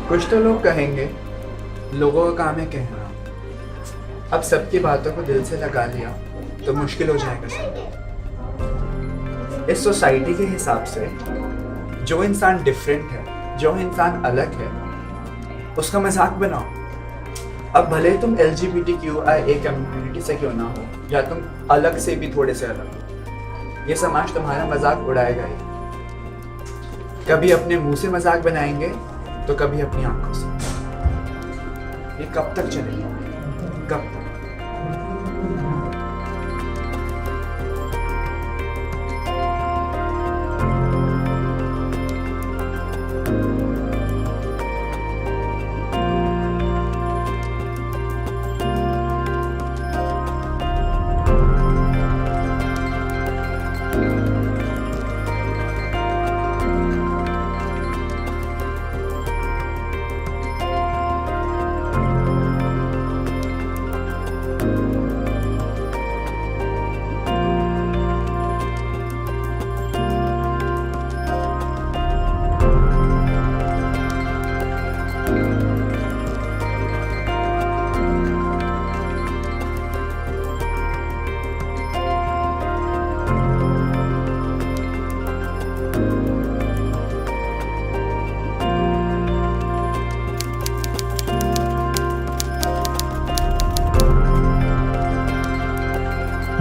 कुछ तो लोग कहेंगे लोगों का काम है कहना, अब सबकी बातों को दिल से लगा लिया तो मुश्किल हो जाएगा सब। इस सोसाइटी के हिसाब से जो इंसान डिफरेंट है, जो इंसान अलग है, उसका मजाक बनाओ। अब भले तुम LGBTQIA कम्युनिटी से क्यों ना हो, या तुम अलग से भी थोड़े से अलग हो, ये समाज तुम्हारा मजाक उड़ाएगा ही। कभी अपने मुंह से मजाक बनाएंगे तो कभी अपनी आंखों से। ये कब तक चलेगा? कब तक?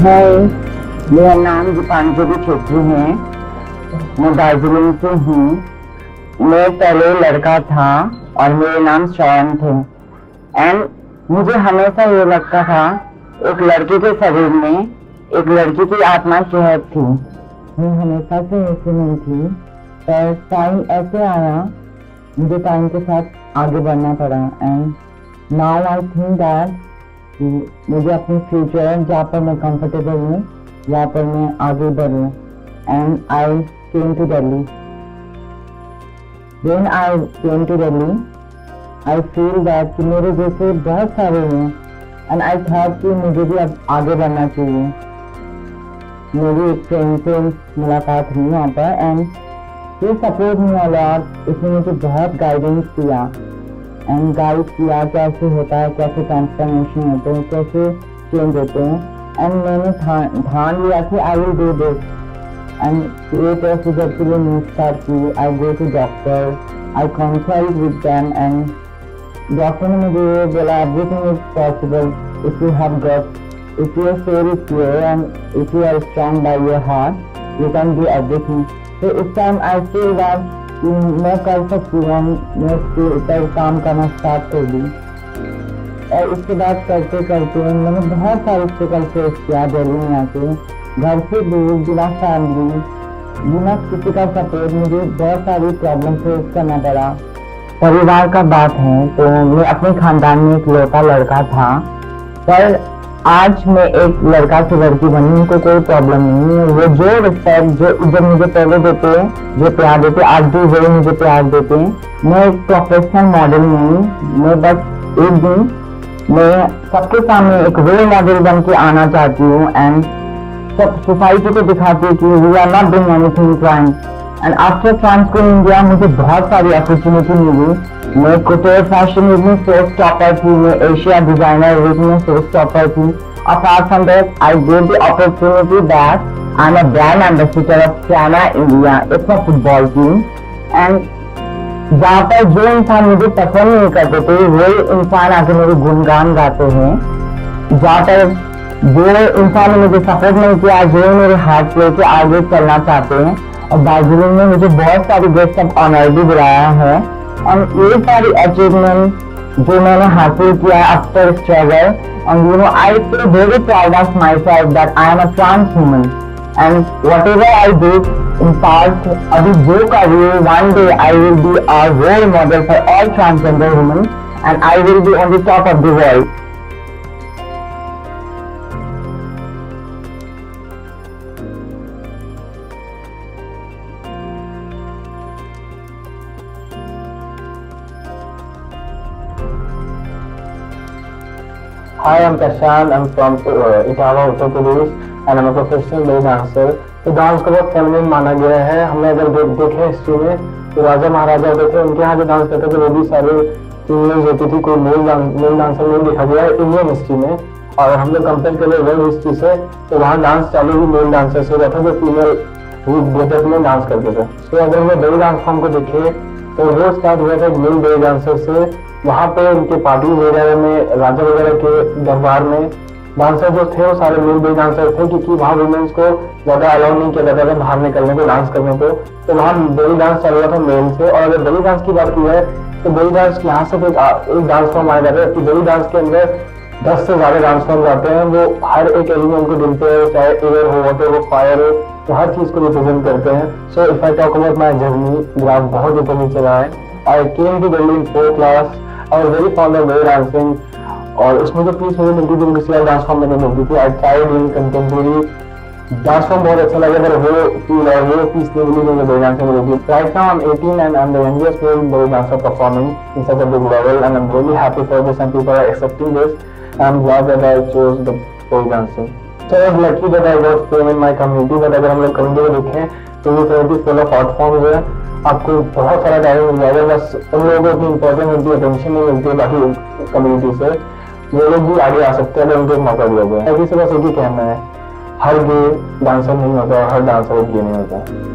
हाय, मेरा नाम दीपांजलि छेत्री है। मैं दार्जिलिंग से हूँ। मैं पहले लड़का था और मेरे नाम शरण थे। एंड मुझे हमेशा ये लगता था एक लड़के के शरीर में एक लड़की की आत्मा की है थी। मैं हमेशा से ऐसे नहीं थी, पर टाइम ऐसे आया, मुझे टाइम के साथ आगे बढ़ना पड़ा। And now I think that मुझे अपनी फ्यूचर जहाँ पर मैं कंफर्टेबल हूँ वहाँ पर मैं आगे बढ़ूँ। And I came to Delhi. When I came to Delhi I feel that कि मेरे जैसे बहुत सारे हैं एंड आई थॉट कि मुझे भी अब आगे बढ़ना चाहिए। मेरी एक फ्रेंड से मुलाकात हुई वहाँ पर एंड ये सपोर्ट मी अ लॉट। इसने मुझे बहुत गाइडेंस दिया एंड गाइड किया कैसे होता है, कैसे ट्रांसफॉर्मेशन होते हैं, कैसे चेंज होते हैं। एंड मैंने ठान लिया कि I will do this. And ये प्रोसीजर के लिए मैं स्टार्ट की। I go to doctor, I consult with them and doctor ने मुझे ये बोला everything is possible if you have gut, if your soul is pure and if you are strong by your heart you can do everything. तो इस time I feel that मैं कर सकती हूँ। मैं उसके ऊपर काम करना स्टार्ट कर दी और उसके बाद करते करते मैंने बहुत सारे स्ट्रगल फेस किया दिल्ली में आके, घर से दूर, बिना फैमिली, बिना किसी का सपोर्ट। मुझे बहुत सारी प्रॉब्लम फेस करना पड़ा। परिवार का बात है तो मैं अपने खानदान में एक लौता लड़का था, पर आज मैं एक लड़का से लड़की बनी, उनको कोई प्रॉब्लम नहीं है। वो जो रिस्पेक्ट, जो इज्जत मुझे पहले देते हैं, जो प्यार देते हैं, आज भी वही मुझे प्यार देते हैं। मैं एक प्रोफेशनल मॉडल नहीं, मैं बस एक दिन मैं सबके सामने एक रोल मॉडल बन के आना चाहती हूँ एंड सब सोसाइटी को दिखाती हूँ कि we are not doing anything crime. And after transfer India मुझे बहुत सारी अपॉर्चुनिटी मिली। मैं कुटेर फैशन वीक में सोर्स टॉपर थी, मैं एशिया डिजाइनर वीक में सोर्स टॉपर थी। Apart from that I get the opportunity that I am a brand ambassador of China India, it's a football team. And जहाँ पर जो इंसान मुझे पसंद नहीं करते थे वही इंसान आके मेरे गुणगान गाते हैं। जहाँ पर जो इंसान ने मुझे सपोर्ट नहीं किया आज वो मेरे हाथ लेके आगे चलना चाहते हैं। और दार्जिलिंग में मुझे बहुत सारी गेस्ट ऑफ ऑनर भी बुलाया है और ये सारी अचीवमेंट जो मैंने हासिल किया after struggle, and you know I feel very proud of myself that I am a trans woman and whatever I did in past, अभी जो कर रही हूँ, one day I will be a role model for all transgender women and I will be on the top of the world. Hi, I'm Kashan. I'm from Itawa, Uttar Pradesh. And I am a professional belly dancer. तो dance को बहुत feminine माना गया है। हमने अगर देखें history में तो राजा महाराजा होते थे, उनके यहाँ जो डांस करते थे वो भी सारे फीमेल्स होती थी, कोई मेल डांसर नहीं देखा गया है इंडियन हिस्ट्री में। और हम लोग कंपेयर करें वर्ल्ड हिस्ट्री से तो वहाँ डांस चालू भी मेल डांसर से हुआ था जो फीमेल ब्लेजर में डांस करते थे। तो अगर हम बेली डांस फॉर्म को देखें तो वो स्टार्ट हुआ था मेल बेली डांसर से। वहाँ पे उनके पार्टी वगैरह में, राजा वगैरह के दरबार में डांसर जो थे वो सारे मेल बेली डांसर थे, क्योंकि वहाँ वुमेन्स को ज्यादा अलाउ नहीं किया जाता था बाहर निकलने को, डांस करने को। तो वहाँ बेली डांस चल रहा था मेल से। और अगर बेली डांस की बात की जाए तो बेली डांस यहाँ से एक डांस फॉर्म आया जाता है कि बेली डांस के अंदर 10 से ज्यादा डांस फॉर्म आते हैं। वो हर एक एलिमेंट को ढूंढते हैं, चाहे एयर हो, वाटर हो, फायर हो, तो हर चीज को रिप्रेजेंट करते हैं। So if I talk about my journey, graph बहुत ऊपर नीचे रहा है। I came to Delhi in 4th class. I was very fond of belly dancing. और उसमें जो पीस मुझे मिलती थी वो किसी और डांस फॉर्म में नहीं मिलती थी। I tried in contemporary dance form, बहुत अच्छा लगा, पर वो फील और वो पीस नहीं मिली मुझे बेली डांसिंग में मिली। Right now I am 18 and I am the youngest male belly dancer performing in such a big level and I am really happy for this and people are accepting this. I'm glad that I chose the pole dancing. So I was lucky that I got fame in my community. But अगर हम लोग community को देखें तो ये community full of art forms है। आपको बहुत सारा टैलेंट मिल जाएगा, बस उन लोगों को इतनी इम्पोर्टेंस मिलती है, अटेंशन नहीं मिलती है बाकी कम्युनिटी से। वो लोग भी आगे आ सकते हैं अगर उनको एक मौका दिया जाए। अभी से बस एक ही कहना है, हर गे डांसर नहीं होता और हर डांसर एक गे नहीं होता।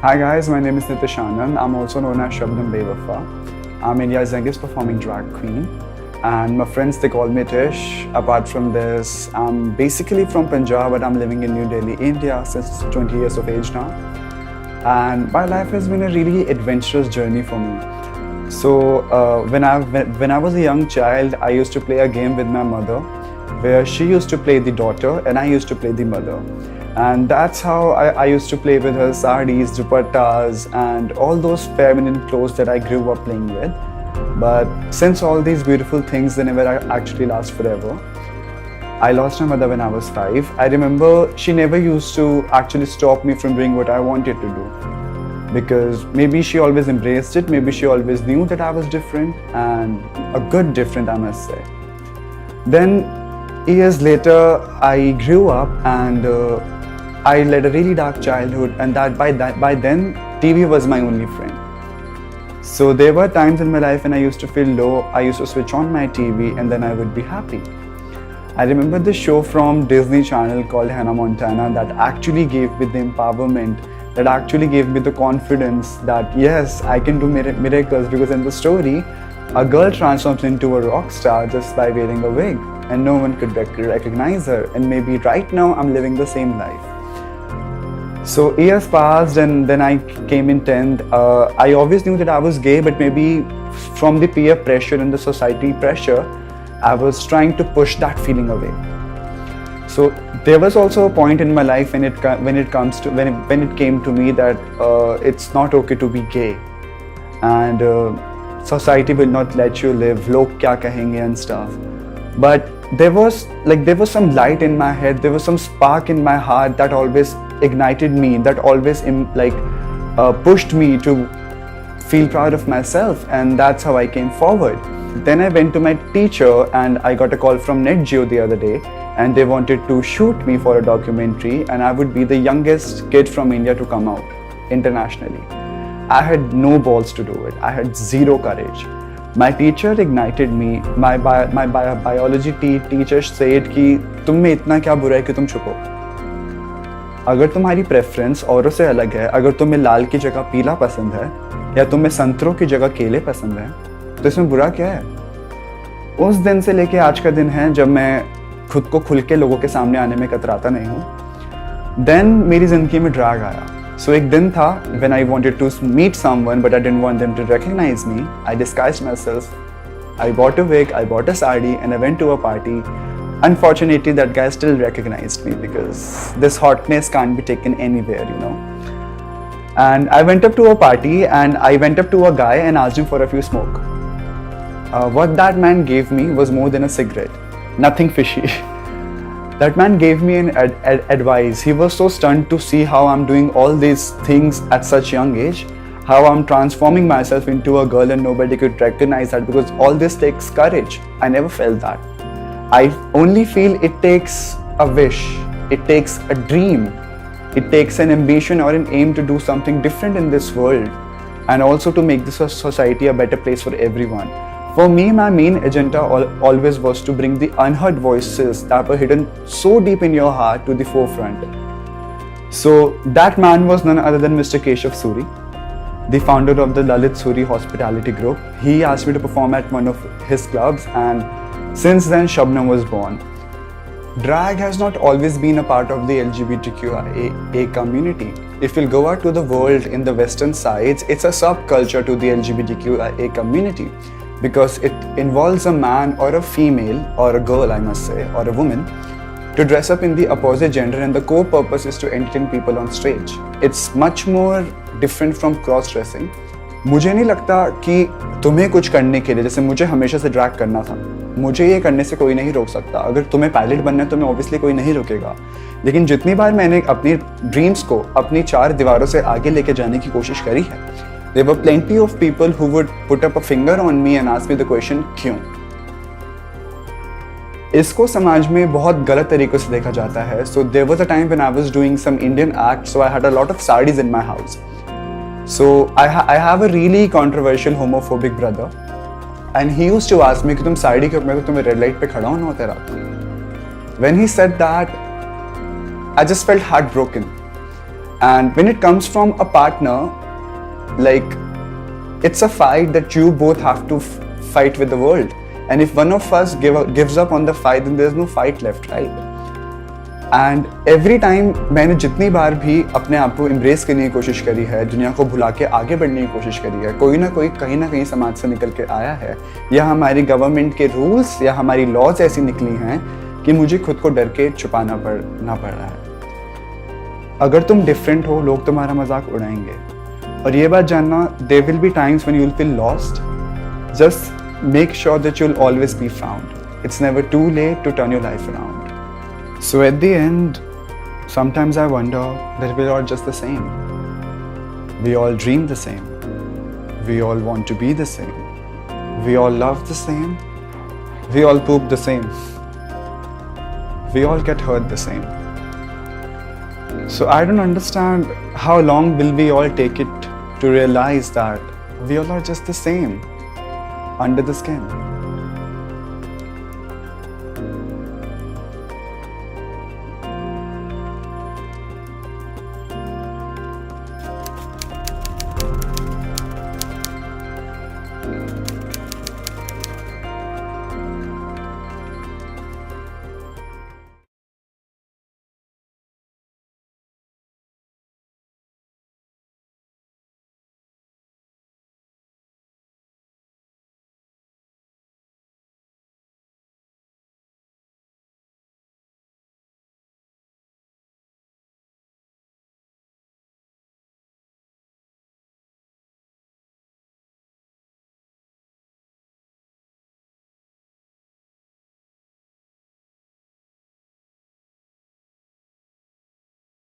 Hi guys, my name is Nitish Anand. I'm also known as Shabnam Bewafa. I'm India's youngest performing drag queen. And my friends, they call me Tish. Apart from this, I'm basically from Punjab, but I'm living in New Delhi, India since 20 years of age now. And my life has been a really adventurous journey for me. So when I was a young child, I used to play a game with my mother, where she used to play the daughter and I used to play the mother. And that's how I used to play with her sarees, dupattas and all those feminine clothes that I grew up playing with. But since all these beautiful things, they never actually last forever. I lost my mother when I was 5. I remember she never used to actually stop me from doing what I wanted to do. Because maybe she always embraced it, maybe she always knew that I was different, and a good different, I must say. Then years later, I grew up and I led a really dark childhood, and by then TV was my only friend. So there were times in my life when I used to feel low. I used to switch on my TV and then I would be happy. I remember this show from Disney Channel called Hannah Montana that actually gave me the empowerment, that actually gave me the confidence that yes, I can do miracles, because in the story a girl transforms into a rock star just by wearing a wig and no one could recognize her, and maybe right now I'm living the same life. So years passed and then I came in 10th. I always knew that I was gay, but maybe from the peer pressure and the society pressure, I was trying to push that feeling away. So there was also a point in my life when it came to me that it's not okay to be gay, and society will not let you live. Log kya kahenge and stuff. But there was some light in my head. There was some spark in my heart that always ignited me, that always pushed me to feel proud of myself, and that's how I came forward. Then I went to my teacher and I got a call from NetGeo the other day, and they wanted to shoot me for a documentary, and I would be the youngest kid from India to come out internationally. I had no balls to do it. I had zero courage. My teacher ignited me. My biology teacher said कि तुम में इतना क्या बुरा है कि तुम छुपो. अगर तुम्हारी प्रेफरेंस औरों से अलग है, अगर तुम्हें लाल की जगह पीला पसंद है या तुम्हें संतरों की जगह केले पसंद है, तो इसमें बुरा क्या है? उस दिन से लेके आज का दिन है जब मैं खुद को खुल के लोगों के सामने आने में कतराता नहीं हूँ. देन मेरी जिंदगी में ड्रैग आया. So एक दिन था when I wanted to meet someone but I didn't want them to recognize me. I disguised myself. I bought a wig, I bought a sari and I went to a party. Unfortunately, that guy still recognized me because this hotness can't be taken anywhere, you know. And I went up to a party and I went up to a guy and asked him for a few smoke. What that man gave me was more than a cigarette. Nothing fishy. That man gave me an advice. He was so stunned to see how I'm doing all these things at such young age, how I'm transforming myself into a girl and nobody could recognize that because all this takes courage. I never felt that. I only feel it takes a wish, it takes a dream, it takes an ambition or an aim to do something different in this world and also to make this society a better place for everyone. For me, my main agenda always was to bring the unheard voices that were hidden so deep in your heart to the forefront. So that man was none other than Mr. Keshav Suri, the founder of the Lalit Suri Hospitality Group. He asked me to perform at one of his clubs and since then Shabnam was born. Drag has not always been a part of the LGBTQIA community. If you'll go out to the world in the western sides, it's a subculture to the LGBTQIA community because it involves a man or a female or a girl, I must say, or a woman to dress up in the opposite gender and the core purpose is to entertain people on stage. It's much more different from cross-dressing. मुझे नहीं लगता कि तुम्हें कुछ करने के लिए, जैसे मुझे हमेशा से ड्रैग करना था, मुझे ये करने से कोई नहीं रोक सकता. अगर तुम्हें पायलट बनना है तो मैं ऑब्वियसली कोई नहीं रोकेगा. लेकिन जितनी बार मैंने अपनी ड्रीम्स को अपनी 4 दीवारों से आगे लेके जाने की कोशिश करी है, there were plenty of people who would put up a finger on me and ask me the question, क्यों? इसको समाज में बहुत गलत तरीकों से देखा जाता है. So there was a time when I was doing some Indian acts, so I had a lot of sarees in my house. So I have a really controversial homophobic brother, and he used to ask me कि तुम साड़ी क्यों पहनते हो, तुम्हें red light पे खड़ा होना होता है रात को. When he said that, I just felt heartbroken. And when it comes from a partner, like it's a fight that you both have to fight with the world. And if one of us gives up on the fight, then there's no fight left, right? And every time मैंने जितनी बार भी अपने आप को embrace करने की कोशिश करी है, दुनिया को भुला के आगे बढ़ने की कोशिश करी है, कोई ना कोई कहीं ना कहीं समाज से निकल के आया है, या हमारी गवर्नमेंट के रूल्स या हमारी लॉज ऐसी निकली हैं कि मुझे खुद को डर के छुपाना पड़ रहा है. अगर तुम डिफरेंट हो, लोग तुम्हारा मजाक उड़ाएंगे. और ये बात जानना, there will be times when you'll feel lost. Just make sure that you'll always be found. It's never too late to turn your life around. So at the end, sometimes I wonder that we're all just the same. We all dream the same. We all want to be the same. We all love the same. We all poop the same. We all get hurt the same. So I don't understand how long will we all take it to realize that we all are just the same under the skin.